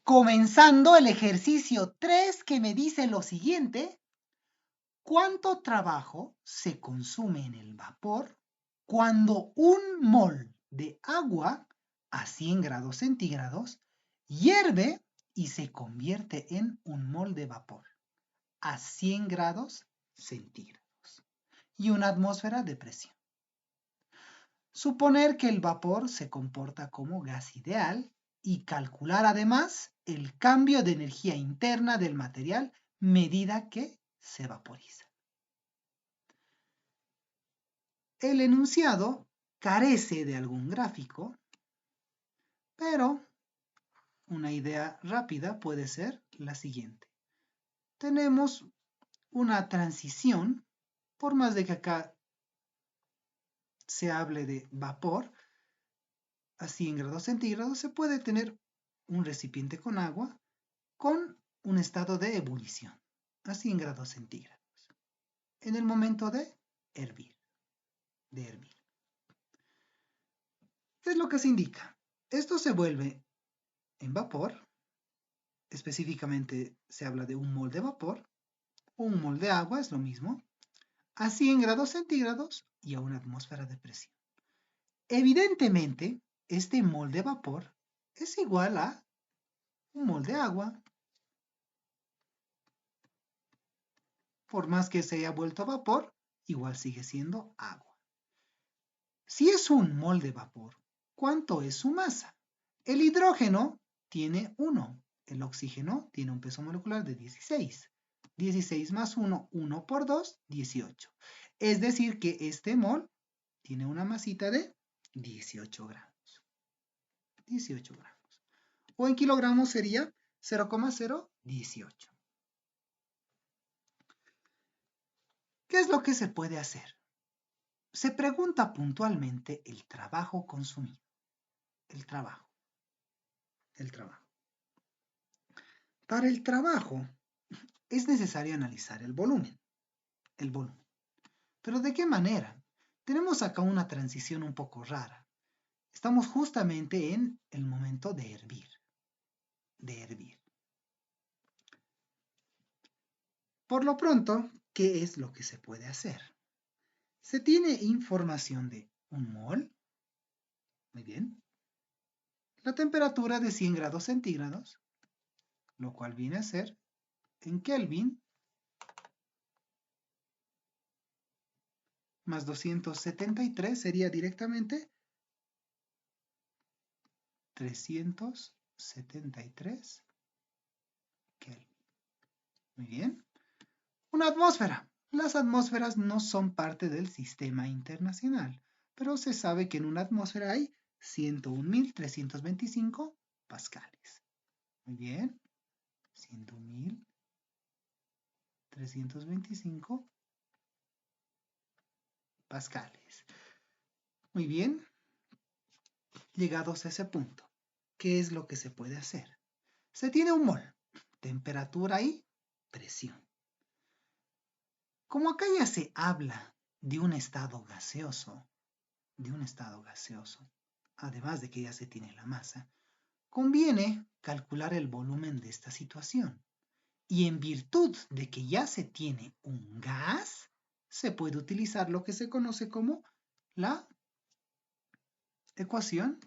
Comenzando el ejercicio 3 que me dice lo siguiente. ¿Cuánto trabajo se consume en el vapor cuando un mol de agua a 100 grados centígrados hierve y se convierte en un mol de vapor a 100 grados centígrados y una atmósfera de presión? Suponer que el vapor se comporta como gas ideal y calcular además el cambio de energía interna del material medida que se vaporiza. El enunciado carece de algún gráfico, pero una idea rápida puede ser la siguiente. Tenemos una transición, por más de que acá se hable de vapor, a 100 grados centígrados se puede tener un recipiente con agua con un estado de ebullición a 100 grados centígrados en el momento de hervir. ¿Qué es lo que se indica? Esto se vuelve en vapor, específicamente se habla de un mol de vapor, o un mol de agua, es lo mismo, a 100 grados centígrados y a una atmósfera de presión. Evidentemente, este mol de vapor es igual a un mol de agua. Por más que se haya vuelto vapor, igual sigue siendo agua. Si es un mol de vapor, ¿cuánto es su masa? El hidrógeno tiene 1, el oxígeno tiene un peso molecular de 16. 16 más 1, 1 por 2, 18. Es decir que este mol tiene una masita de 18 gramos. 18 gramos. O en kilogramos sería 0,018. ¿Qué es lo que se puede hacer? Se pregunta puntualmente el trabajo consumido. El trabajo. Para el trabajo es necesario analizar el volumen. ¿Pero de qué manera? Tenemos acá una transición un poco rara. Estamos justamente en el momento de hervir. Por lo pronto, ¿qué es lo que se puede hacer? Se tiene información de un mol. Muy bien. La temperatura de 100 grados centígrados, lo cual viene a ser en Kelvin más 273 sería directamente 373 Kelvin. Muy bien. Una atmósfera. Las atmósferas no son parte del sistema internacional, pero se sabe que en una atmósfera hay 101.325 pascales. Muy bien. 101.325 pascales. Muy bien. Llegados a ese punto, ¿qué es lo que se puede hacer? Se tiene un mol, temperatura y presión. Como acá ya se habla de un estado gaseoso, además de que ya se tiene la masa, conviene calcular el volumen de esta situación. Y en virtud de que ya se tiene un gas, se puede utilizar lo que se conoce como la ecuación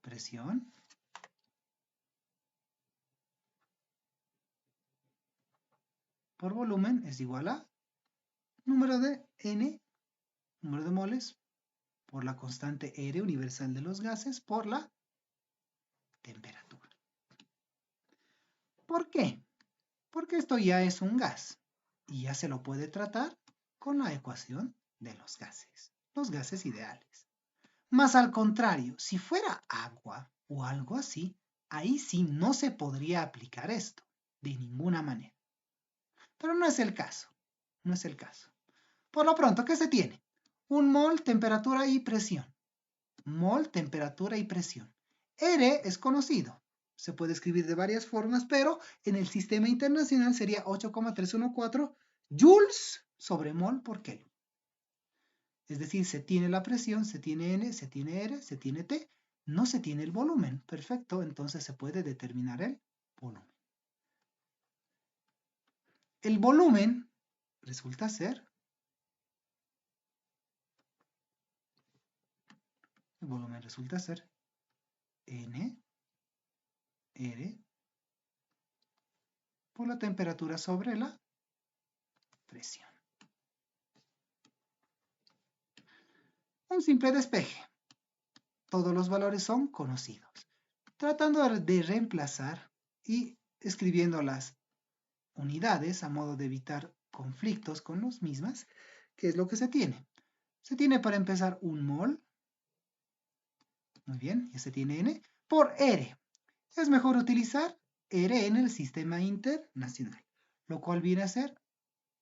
presión por volumen es igual a número de N, número de moles, por la constante R universal de los gases, por la temperatura. ¿Por qué? Porque esto ya es un gas y ya se lo puede tratar con la ecuación de los gases ideales. Más al contrario, si fuera agua o algo así, ahí sí no se podría aplicar esto, de ninguna manera. Pero no es el caso, Por lo pronto, ¿qué se tiene? Un mol, temperatura y presión. Mol, temperatura y presión. R es conocido. Se puede escribir de varias formas, pero en el sistema internacional sería 8,314 joules sobre mol por Kelvin. Es decir, se tiene la presión, se tiene N, se tiene R, se tiene T, no se tiene el volumen. Perfecto, entonces se puede determinar el volumen. El volumen resulta ser N R por la temperatura sobre la presión. Un simple despeje. Todos los valores son conocidos. Tratando de reemplazar y escribiendo las unidades a modo de evitar conflictos con las mismas, ¿qué es lo que se tiene? Se tiene para empezar un mol. Muy bien, ya se tiene N por R. Es mejor utilizar R en el sistema internacional, lo cual viene a ser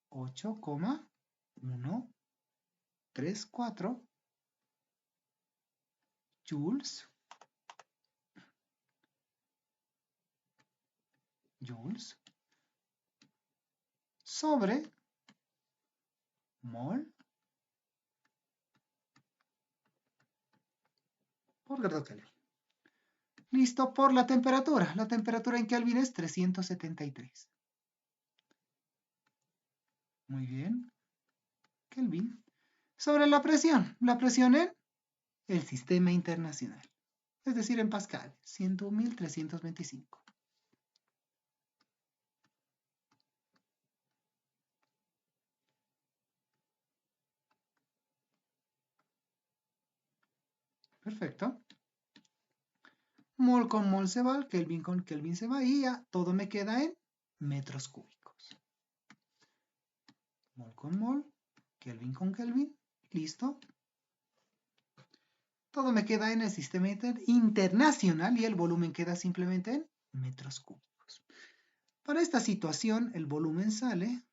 8,134 joules sobre mol por grado Kelvin. Listo, por la temperatura. La temperatura en Kelvin es 373. Muy bien. Kelvin. Sobre la presión en el sistema internacional. Es decir, en Pascal, 101.325. Perfecto. Mol con mol se va, Kelvin con Kelvin se va y ya todo me queda en metros cúbicos. Mol con mol, Kelvin con Kelvin, listo. Todo me queda en el sistema internacional y el volumen queda simplemente en metros cúbicos. Para esta situación, el volumen sale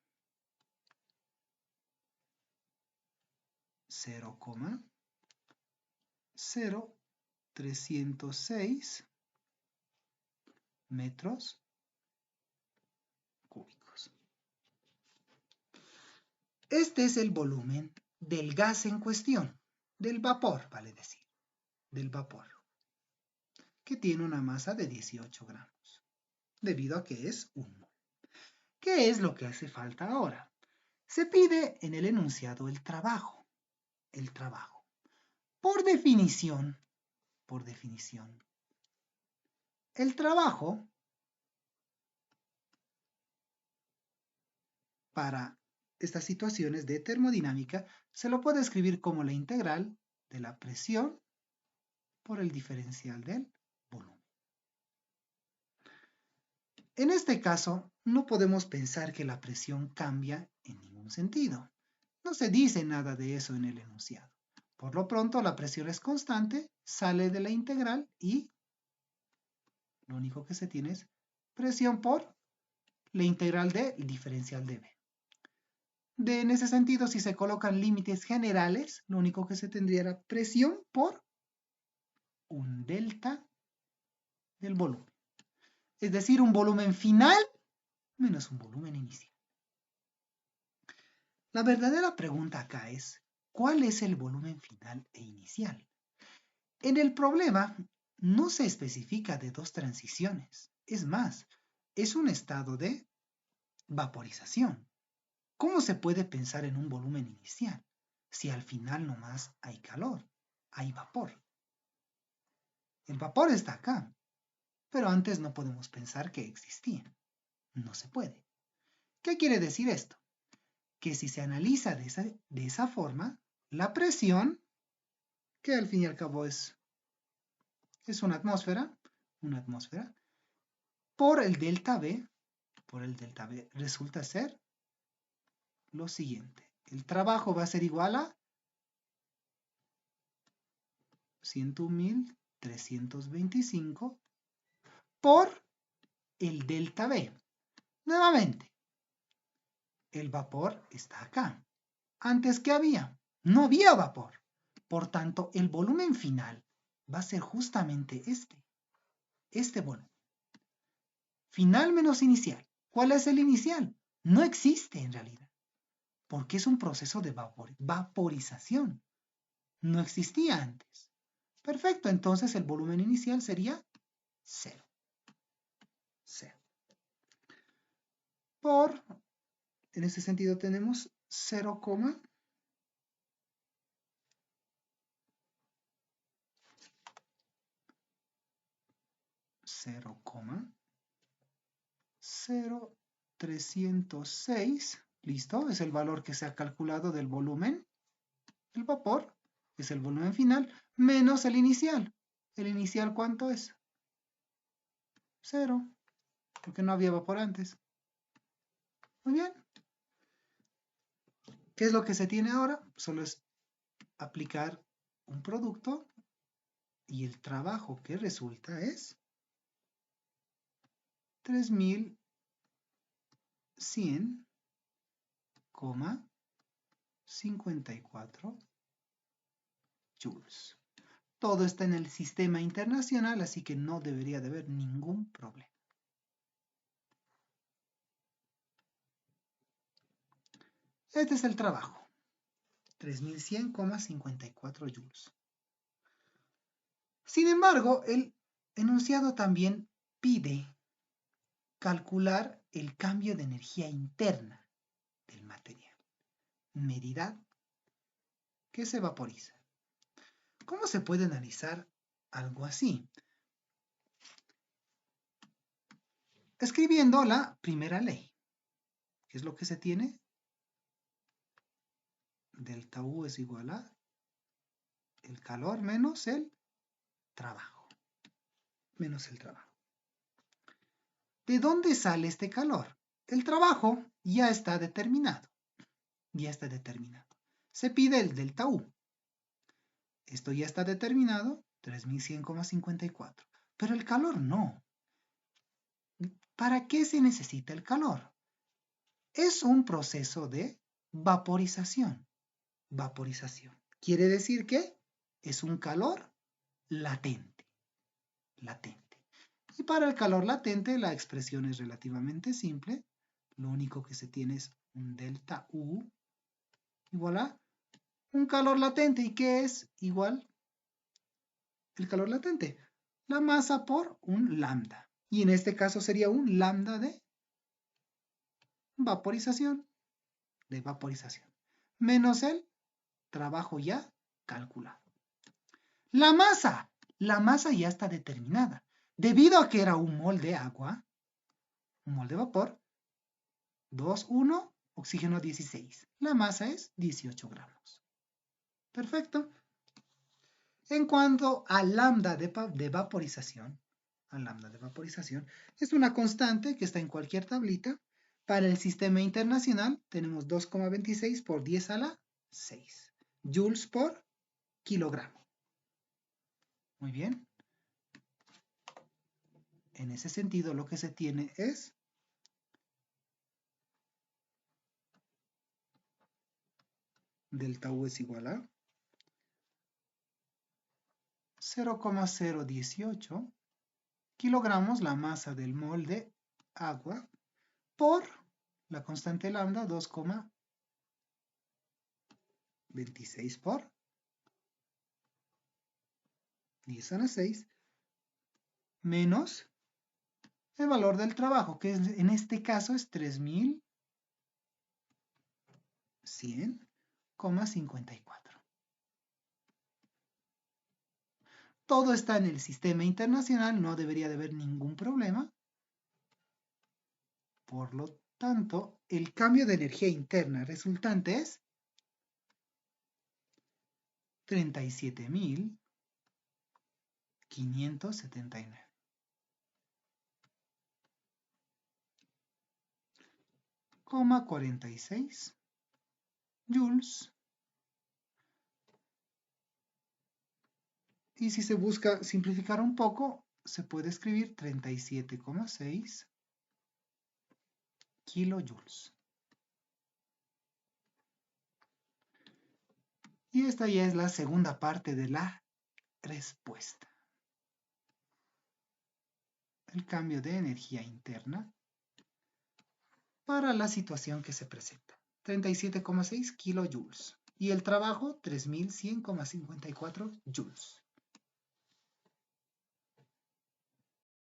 0,0306 metros cúbicos. Este es el volumen del gas en cuestión, del vapor, vale decir, del vapor, que tiene una masa de 18 gramos, debido a que es un mol. ¿Qué es lo que hace falta ahora? Se pide en el enunciado el trabajo. El trabajo. Por definición, el trabajo para estas situaciones de termodinámica se lo puede escribir como la integral de la presión por el diferencial del volumen. En este caso, no podemos pensar que la presión cambia en ningún sentido. No se dice nada de eso en el enunciado. Por lo pronto, la presión es constante, sale de la integral y lo único que se tiene es presión por la integral del diferencial de B. En ese sentido, si se colocan límites generales, lo único que se tendría era presión por un delta del volumen. Es decir, un volumen final menos un volumen inicial. La verdadera pregunta acá es, ¿cuál es el volumen final e inicial? En el problema no se especifica de dos transiciones. Es más, es un estado de vaporización. ¿Cómo se puede pensar en un volumen inicial si al final nomás hay calor, hay vapor? El vapor está acá, pero antes no podemos pensar que existía. No se puede. ¿Qué quiere decir esto? Que si se analiza de esa forma, la presión, que al fin y al cabo es una atmósfera, por el delta B resulta ser lo siguiente. El trabajo va a ser igual a 101.325 por el delta B. Nuevamente, el vapor está acá. Antes, ¿qué había? No había vapor. Por tanto, el volumen final va a ser justamente este volumen. Final menos inicial. ¿Cuál es el inicial? No existe en realidad, porque es un proceso de vaporización. No existía antes. Perfecto, entonces el volumen inicial sería 0. 0. En ese sentido tenemos 0, 0,0306, listo, es el valor que se ha calculado del volumen del vapor, es el volumen final, menos el inicial. ¿El inicial cuánto es? 0, porque no había vapor antes. Muy bien. ¿Qué es lo que se tiene ahora? Solo es aplicar un producto y el trabajo que resulta es 3100,54 joules. Todo está en el sistema internacional, así que no debería de haber ningún problema. Este es el trabajo. 3100,54 joules. Sin embargo, el enunciado también pide calcular el cambio de energía interna del material, medida que se vaporiza. ¿Cómo se puede analizar algo así? Escribiendo la primera ley. ¿Qué es lo que se tiene? Delta U es igual a el calor menos el trabajo. Menos el trabajo. ¿De dónde sale este calor? El trabajo ya está determinado. Ya está determinado. Se pide el delta U. Esto ya está determinado, 3100,54. Pero el calor no. ¿Para qué se necesita el calor? Es un proceso de vaporización. Vaporización. Quiere decir que es un calor latente. Latente. Y para el calor latente la expresión es relativamente simple. Lo único que se tiene es un delta U igual a un calor latente. ¿Y qué es igual el calor latente? La masa por un lambda. Y en este caso sería un lambda de vaporización. De vaporización. Menos el trabajo ya calculado. La masa ya está determinada. Debido a que era un mol de agua, un mol de vapor, 2, 1, oxígeno 16. La masa es 18 gramos. Perfecto. En cuanto al lambda de vaporización, es una constante que está en cualquier tablita. Para el sistema internacional tenemos 2,26 por 10 a la 6 joules por kilogramo. Muy bien. En ese sentido, lo que se tiene es delta U es igual a 0,018 kilogramos la masa del mol de agua por la constante lambda 2,26 por 10 a la 6 menos el valor del trabajo, que en este caso es 3100,54. Todo está en el sistema internacional, no debería de haber ningún problema. Por lo tanto, el cambio de energía interna resultante es 37.579. 46 joules. Y si se busca simplificar un poco, se puede escribir 37,6 kilojoules. Y esta ya es la segunda parte de la respuesta. El cambio de energía interna para la situación que se presenta. 37,6 kilojoules. Y el trabajo, 3100,54 joules.